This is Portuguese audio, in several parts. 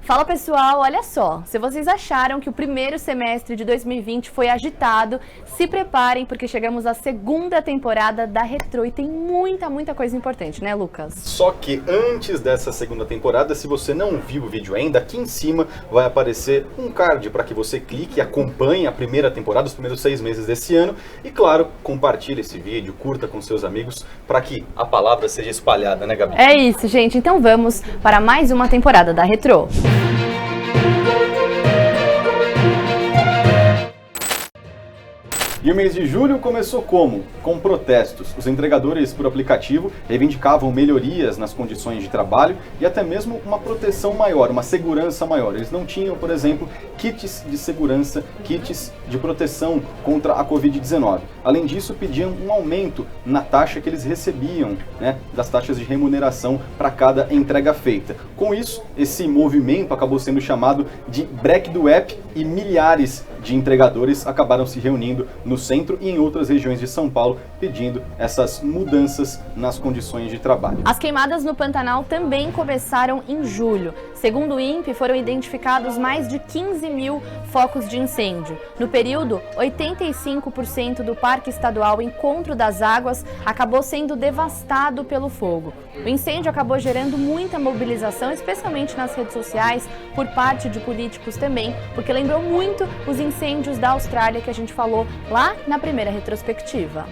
Fala pessoal, olha só, se vocês acharam que o primeiro semestre de 2020 foi agitado, se preparem porque chegamos à segunda temporada da Retrô e tem muita coisa importante, né Lucas? Só que antes dessa segunda temporada, se você não viu o vídeo ainda, aqui em cima vai aparecer um card para que você clique e acompanhe a primeira temporada, os primeiros 6 meses desse ano e claro, compartilhe esse vídeo, curta com seus amigos para que a palavra seja espalhada, né Gabi? É isso gente, então vamos para mais uma temporada da Retrô. E o mês de julho começou como? Com protestos. Os entregadores por aplicativo reivindicavam melhorias nas condições de trabalho e até mesmo uma proteção maior, uma segurança maior. Eles não tinham, por exemplo, kits de segurança, kits de proteção contra a Covid-19. Além disso, pediam um aumento na taxa que eles recebiam, né, das taxas de remuneração para cada entrega feita. Com isso, esse movimento acabou sendo chamado de break do app e milhares de entregadores acabaram se reunindo no centro e em outras regiões de São Paulo pedindo essas mudanças nas condições de trabalho. As queimadas no Pantanal também começaram em julho. Segundo o INPE, foram identificados mais de 15 mil focos de incêndio. No período, 85% do Parque Estadual Encontro das Águas acabou sendo devastado pelo fogo. O incêndio acabou gerando muita mobilização, especialmente nas redes sociais, por parte de políticos também, porque lembrou muito os incêndios da Austrália que a gente falou lá na primeira retrospectiva.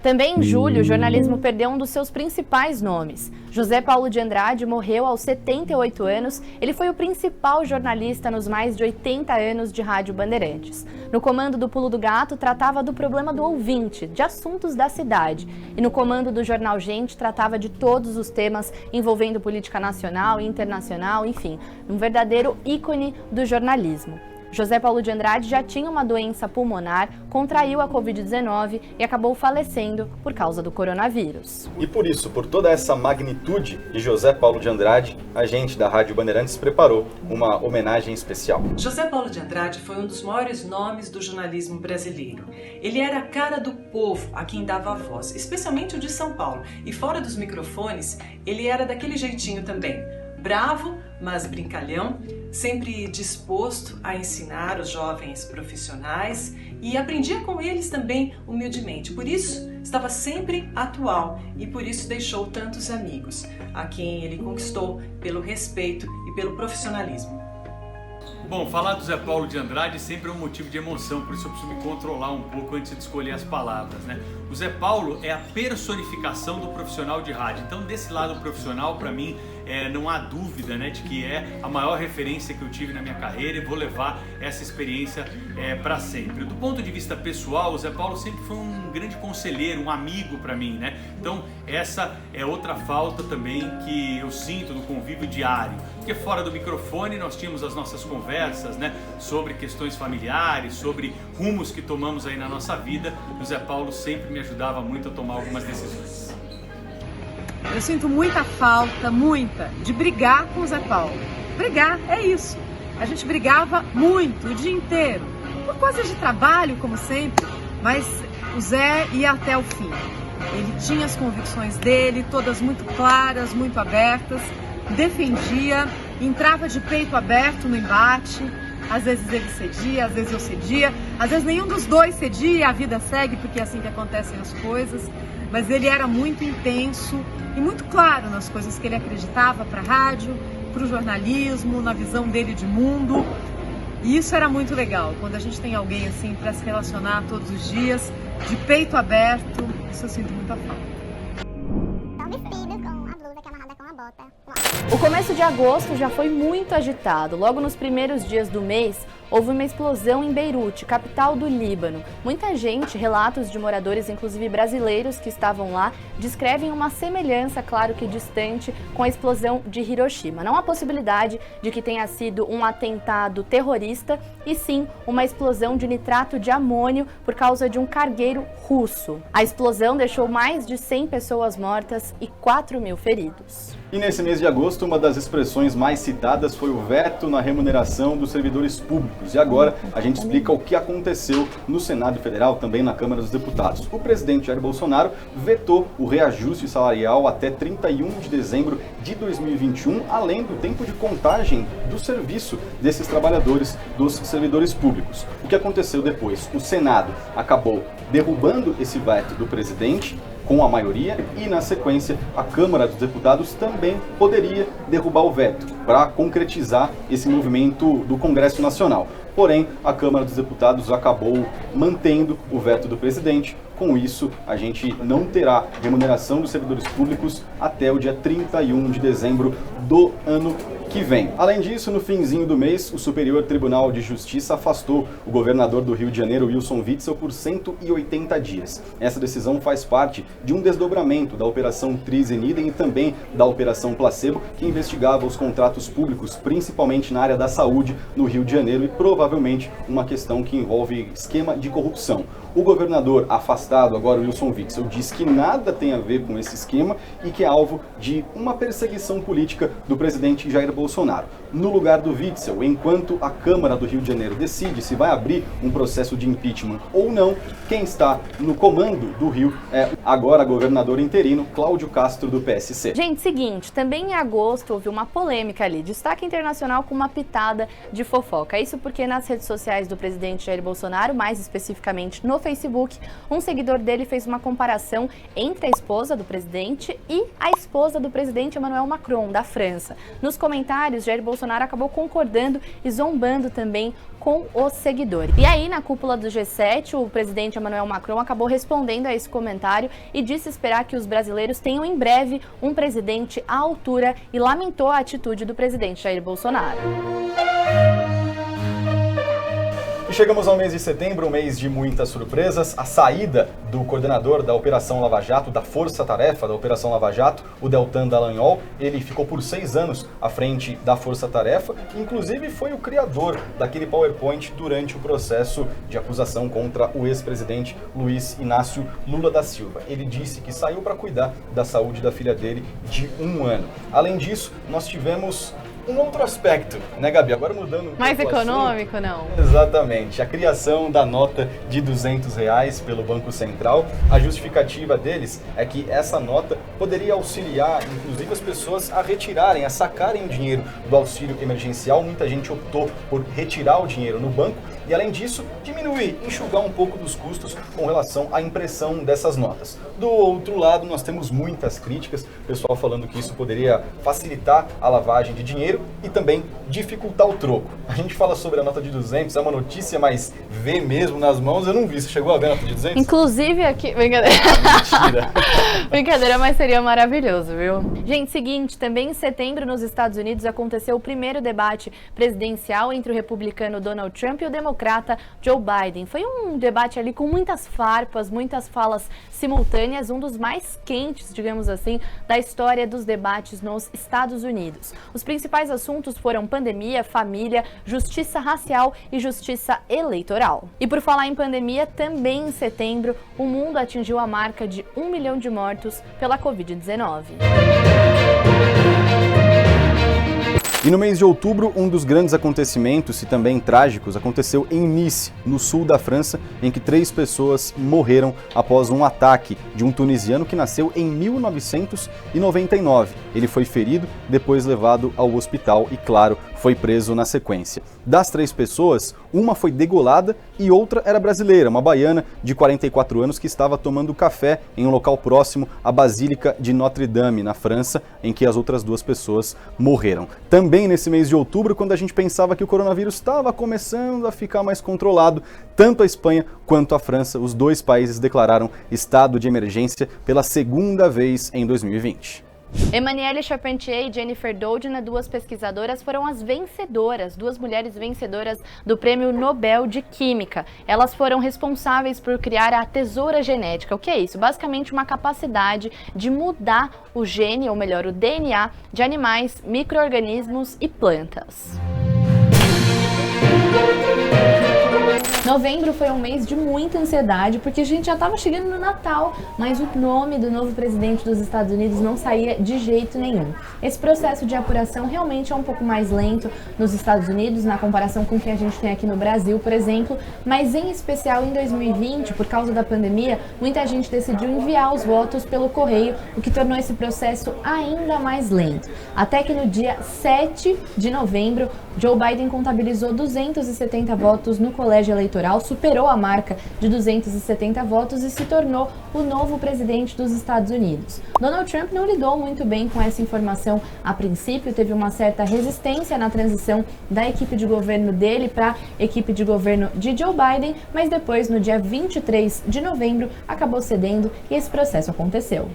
Também em julho, o jornalismo perdeu um dos seus principais nomes. José Paulo de Andrade morreu aos 78 anos. Ele foi o principal jornalista nos mais de 80 anos de Rádio Bandeirantes. No comando do Pulo do Gato, tratava do problema do ouvinte, de assuntos da cidade. E no comando do Jornal Gente, tratava de todos os temas envolvendo política nacional e internacional, enfim, um verdadeiro ícone do jornalismo. José Paulo de Andrade já tinha uma doença pulmonar, contraiu a Covid-19 e acabou falecendo por causa do coronavírus. E por isso, por toda essa magnitude de José Paulo de Andrade, a gente da Rádio Bandeirantes preparou uma homenagem especial. José Paulo de Andrade foi um dos maiores nomes do jornalismo brasileiro. Ele era a cara do povo a quem dava voz, especialmente o de São Paulo. E fora dos microfones, ele era daquele jeitinho também. Bravo, mas brincalhão, sempre disposto a ensinar os jovens profissionais e aprendia com eles também humildemente. Por isso, estava sempre atual e por isso deixou tantos amigos, a quem ele conquistou pelo respeito e pelo profissionalismo. Bom, falar do Zé Paulo de Andrade sempre é um motivo de emoção, por isso eu preciso me controlar um pouco antes de escolher as palavras, né? O Zé Paulo é a personificação do profissional de rádio, então desse lado profissional, para mim, não há dúvida, né, de que é a maior referência que eu tive na minha carreira e vou levar essa experiência para sempre. Do ponto de vista pessoal, o Zé Paulo sempre foi um grande conselheiro, um amigo para mim, né? Então essa é outra falta também que eu sinto no convívio diário, porque fora do microfone nós tínhamos as nossas conversas, né, sobre questões familiares, sobre rumos que tomamos aí na nossa vida. O Zé Paulo sempre me ajudava muito a tomar algumas decisões. Eu sinto muita falta, de brigar com o Zé Paulo. Brigar, é isso. A gente brigava muito, o dia inteiro. Por coisas de trabalho, como sempre, mas o Zé ia até o fim. Ele tinha as convicções dele, todas muito claras, muito abertas, defendia, entrava de peito aberto no embate. Às vezes ele cedia, às vezes eu cedia, às vezes nenhum dos dois cedia e a vida segue, porque é assim que acontecem as coisas. Mas ele era muito intenso e muito claro nas coisas que ele acreditava para a rádio, para o jornalismo, na visão dele de mundo. E isso era muito legal, quando a gente tem alguém assim para se relacionar todos os dias, de peito aberto, isso eu sinto muita falta. O começo de agosto já foi muito agitado. Logo nos primeiros dias do mês, houve uma explosão em Beirute, capital do Líbano. Muita gente, relatos de moradores, inclusive brasileiros que estavam lá, descrevem uma semelhança, claro que distante, com a explosão de Hiroshima. Não há possibilidade de que tenha sido um atentado terrorista, e sim uma explosão de nitrato de amônio por causa de um cargueiro russo. A explosão deixou mais de 100 pessoas mortas e 4 mil feridos. E nesse mês de agosto, uma das expressões mais citadas foi o veto na remuneração dos servidores públicos. públicos. E agora a gente explica o que aconteceu no Senado Federal, também na Câmara dos Deputados. O presidente Jair Bolsonaro vetou o reajuste salarial até 31 de dezembro de 2021, além do tempo de contagem do serviço desses trabalhadores, dos servidores públicos. O que aconteceu depois? O Senado acabou derrubando esse veto do presidente com a maioria e, na sequência, a Câmara dos Deputados também poderia derrubar o veto para concretizar esse movimento do Congresso Nacional. Porém, a Câmara dos Deputados acabou mantendo o veto do presidente. Com isso, a gente não terá remuneração dos servidores públicos até o dia 31 de dezembro do ano que vem. Além disso, no finzinho do mês, o Superior Tribunal de Justiça afastou o governador do Rio de Janeiro, Wilson Witzel, por 180 dias. Essa decisão faz parte de um desdobramento da Operação Tris in Idem e também da Operação Placebo, que investigava os contratos públicos, principalmente na área da saúde no Rio de Janeiro, e provavelmente uma questão que envolve esquema de corrupção. O governador afastado, agora Wilson Witzel, diz que nada tem a ver com esse esquema e que é alvo de uma perseguição política do presidente Jair Bolsonaro. No lugar do Witzel, enquanto a Câmara do Rio de Janeiro decide se vai abrir um processo de impeachment ou não, quem está no comando do Rio é agora governador interino Cláudio Castro, do PSC. Gente, seguinte, também em agosto houve uma polêmica ali, destaque internacional com uma pitada de fofoca. Isso porque nas redes sociais do presidente Jair Bolsonaro, mais especificamente no Facebook, um seguidor dele fez uma comparação entre a esposa do presidente e a esposa do presidente Emmanuel Macron, da França. Nos comentários, Jair Bolsonaro acabou concordando e zombando também com os seguidores. E aí, na cúpula do G7, o presidente Emmanuel Macron acabou respondendo a esse comentário e disse esperar que os brasileiros tenham em breve um presidente à altura e lamentou a atitude do presidente Jair Bolsonaro. E chegamos ao mês de setembro, um mês de muitas surpresas. A saída do coordenador da Operação Lava Jato, da Força Tarefa da Operação Lava Jato, o Deltan Dallagnol, ele ficou por 6 anos à frente da Força Tarefa, inclusive foi o criador daquele PowerPoint durante o processo de acusação contra o ex-presidente Luiz Inácio Lula da Silva. Ele disse que saiu para cuidar da saúde da filha dele de 1 ano. Além disso, nós tivemos um outro aspecto, né, Gabi? Agora mudando um pouco Mais o econômico, assunto. não? Exatamente. A criação da nota de R$200 pelo Banco Central. A justificativa deles é que essa nota poderia auxiliar, inclusive, as pessoas a retirarem, a sacarem o dinheiro do auxílio emergencial. Muita gente optou por retirar o dinheiro no banco e, além disso, diminuir, enxugar um pouco dos custos com relação à impressão dessas notas. Do outro lado, nós temos muitas críticas, pessoal falando que isso poderia facilitar a lavagem de dinheiro e também dificultar o troco. A gente fala sobre a nota de 200, é uma notícia, mas ver mesmo nas mãos eu não vi. Você chegou a ver a nota de 200? Inclusive aqui... Brincadeira. Mentira. Brincadeira, mas seria maravilhoso, viu? Gente, seguinte, também em setembro nos Estados Unidos aconteceu o primeiro debate presidencial entre o republicano Donald Trump e o democrata Joe Biden. Foi um debate ali com muitas farpas, muitas falas simultâneas, um dos mais quentes, digamos assim, da história dos debates nos Estados Unidos. Os principais assuntos foram pandemia, família, justiça racial e justiça eleitoral. E por falar em pandemia, também em setembro, o mundo atingiu a marca de 1 milhão de mortos pela Covid-19. E no mês de outubro, um dos grandes acontecimentos, e também trágicos, aconteceu em Nice, no sul da França, em que 3 pessoas morreram após um ataque de um tunisiano que nasceu em 1999. Ele foi ferido, depois levado ao hospital e, claro, foi preso na sequência. Das 3 pessoas, uma foi degolada e outra era brasileira, uma baiana de 44 anos que estava tomando café em um local próximo à Basílica de Notre-Dame, na França, em que as outras 2 pessoas morreram. Também nesse mês de outubro, quando a gente pensava que o coronavírus estava começando a ficar mais controlado, tanto a Espanha quanto a França, os 2 países declararam estado de emergência pela 2ª vez em 2020. Emmanuelle Charpentier e Jennifer Doudna, 2 pesquisadoras, foram as vencedoras, 2 mulheres vencedoras do Prêmio Nobel de Química. Elas foram responsáveis por criar a tesoura genética. O que é isso? Basicamente uma capacidade de mudar o gene, ou melhor, o DNA, de animais, micro-organismos e plantas. Novembro foi um mês de muita ansiedade, porque a gente já estava chegando no Natal, mas o nome do novo presidente dos Estados Unidos não saía de jeito nenhum. Esse processo de apuração realmente é um pouco mais lento nos Estados Unidos, na comparação com o que a gente tem aqui no Brasil, por exemplo, mas em especial em 2020, por causa da pandemia, muita gente decidiu enviar os votos pelo correio, o que tornou esse processo ainda mais lento. Até que no dia 7 de novembro, Joe Biden contabilizou 270 votos no colégio eleitoral, superou a marca de 270 votos e se tornou o novo presidente dos Estados Unidos. Donald Trump não lidou muito bem com essa informação a princípio, teve uma certa resistência na transição da equipe de governo dele para a equipe de governo de Joe Biden, mas depois, no dia 23 de novembro, acabou cedendo e esse processo aconteceu.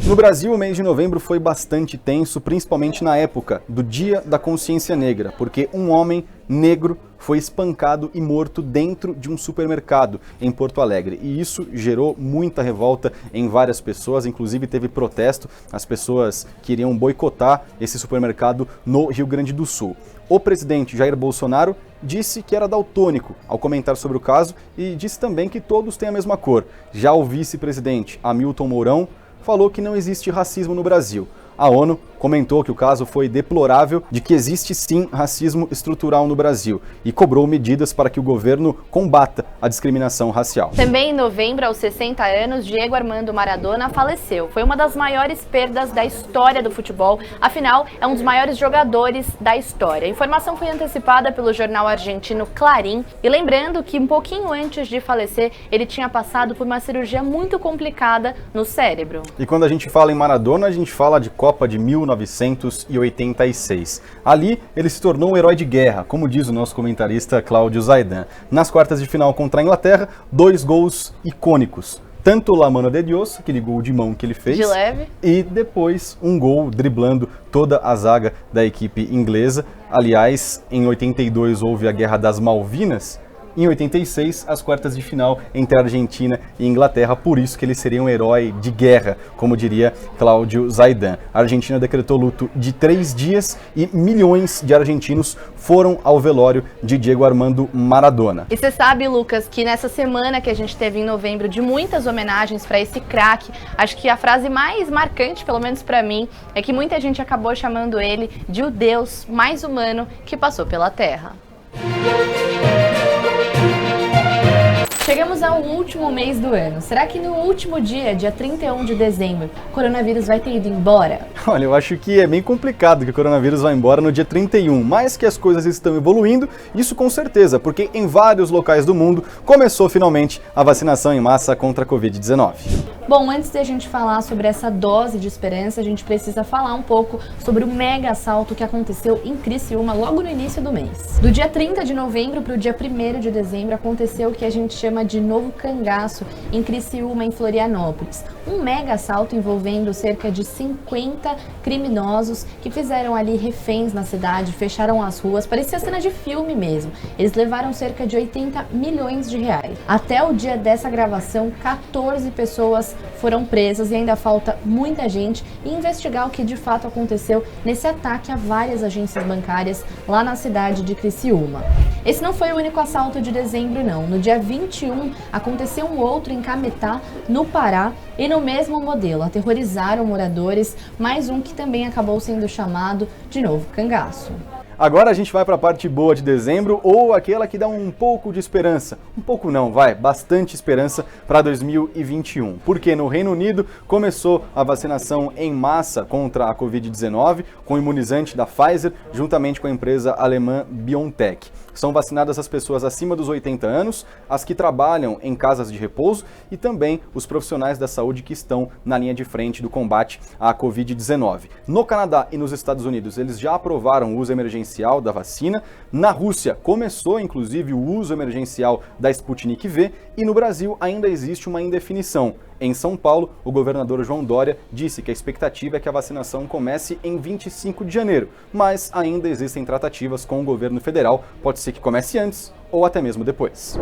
No Brasil, o mês de novembro foi bastante tenso, principalmente na época do Dia da Consciência Negra, porque um homem negro foi espancado e morto dentro de um supermercado em Porto Alegre. E isso gerou muita revolta em várias pessoas, inclusive teve protesto, as pessoas queriam boicotar esse supermercado no Rio Grande do Sul. O presidente Jair Bolsonaro disse que era daltônico ao comentar sobre o caso e disse também que todos têm a mesma cor. Já o vice-presidente Hamilton Mourão falou que não existe racismo no Brasil. A ONU comentou que o caso foi deplorável, de que existe sim racismo estrutural no Brasil e cobrou medidas para que o governo combata a discriminação racial. Também em novembro, aos 60 anos, Diego Armando Maradona faleceu. Foi uma das maiores perdas da história do futebol, afinal, é um dos maiores jogadores da história. A informação foi antecipada pelo jornal argentino Clarín e lembrando que um pouquinho antes de falecer, ele tinha passado por uma cirurgia muito complicada no cérebro. E quando a gente fala em Maradona, a gente fala de Copa de 1986. Ali, ele se tornou um herói de guerra, como diz o nosso comentarista Cláudio Zaidan. Nas quartas de final contra a Inglaterra, 2 gols icônicos. Tanto La Mano de Dios, aquele gol de mão que ele fez, de leve, e depois um gol driblando toda a zaga da equipe inglesa. Aliás, em 82 houve a Guerra das Malvinas. Em 86, as quartas de final entre a Argentina e Inglaterra, por isso que ele seria um herói de guerra, como diria Cláudio Zaidan. A Argentina decretou luto de 3 dias e milhões de argentinos foram ao velório de Diego Armando Maradona. E você sabe, Lucas, que nessa semana que a gente teve em novembro de muitas homenagens para esse craque, acho que a frase mais marcante, pelo menos para mim, é que muita gente acabou chamando ele de o Deus mais humano que passou pela Terra. Chegamos ao último mês do ano. Será que no último dia 31 de dezembro, o coronavírus vai ter ido embora? Olha, eu acho que é bem complicado que o coronavírus vá embora no dia 31, mas que as coisas estão evoluindo, isso com certeza, porque em vários locais do mundo começou finalmente a vacinação em massa contra a Covid-19. Bom, antes de a gente falar sobre essa dose de esperança, a gente precisa falar um pouco sobre o mega assalto que aconteceu em Criciúma logo no início do mês. Do dia 30 de novembro para o dia 1º de dezembro aconteceu o que a gente chama de novo cangaço em Criciúma, em Florianópolis. Um mega assalto envolvendo cerca de 50 criminosos que fizeram ali reféns na cidade, fecharam as ruas, parecia cena de filme mesmo. Eles levaram cerca de 80 milhões de reais. Até o dia dessa gravação, 14 pessoas foram presas e ainda falta muita gente investigar o que de fato aconteceu nesse ataque a várias agências bancárias lá na cidade de Criciúma. Esse não foi o único assalto de dezembro, não. No dia 21, aconteceu um outro em Cametá, no Pará, e no mesmo modelo, aterrorizaram moradores, mais um que também acabou sendo chamado de novo cangaço. Agora a gente vai para a parte boa de dezembro, ou aquela que dá um pouco de esperança. Um pouco não, bastante esperança para 2021. Porque no Reino Unido começou a vacinação em massa contra a Covid-19 com o imunizante da Pfizer, juntamente com a empresa alemã BioNTech. São vacinadas as pessoas acima dos 80 anos, as que trabalham em casas de repouso e também os profissionais da saúde que estão na linha de frente do combate à Covid-19. No Canadá e nos Estados Unidos, eles já aprovaram o uso emergencial da vacina. Na Rússia, começou inclusive o uso emergencial da Sputnik V e no Brasil ainda existe uma indefinição. Em São Paulo, o governador João Dória disse que a expectativa é que a vacinação comece em 25 de janeiro, mas ainda existem tratativas com o governo federal, pode ser que comece antes ou até mesmo depois.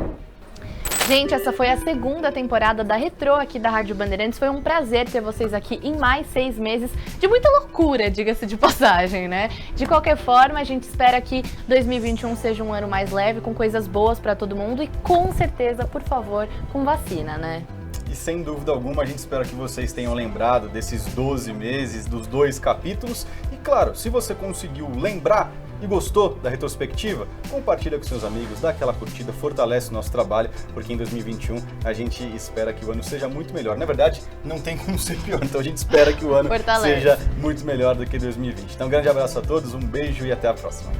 Gente, essa foi a segunda temporada da Retrô aqui da Rádio Bandeirantes. Foi um prazer ter vocês aqui em mais 6 meses de muita loucura, diga-se de passagem, né? De qualquer forma, a gente espera que 2021 seja um ano mais leve, com coisas boas para todo mundo e com certeza, por favor, com vacina, né? E sem dúvida alguma, a gente espera que vocês tenham lembrado desses 12 meses, dos 2 capítulos. E claro, se você conseguiu lembrar e gostou da retrospectiva, compartilha com seus amigos, dá aquela curtida, fortalece o nosso trabalho, porque em 2021 a gente espera que o ano seja muito melhor. Na verdade, não tem como ser pior, então a gente espera que o ano seja muito melhor do que 2020. Então, um grande abraço a todos, um beijo e até a próxima.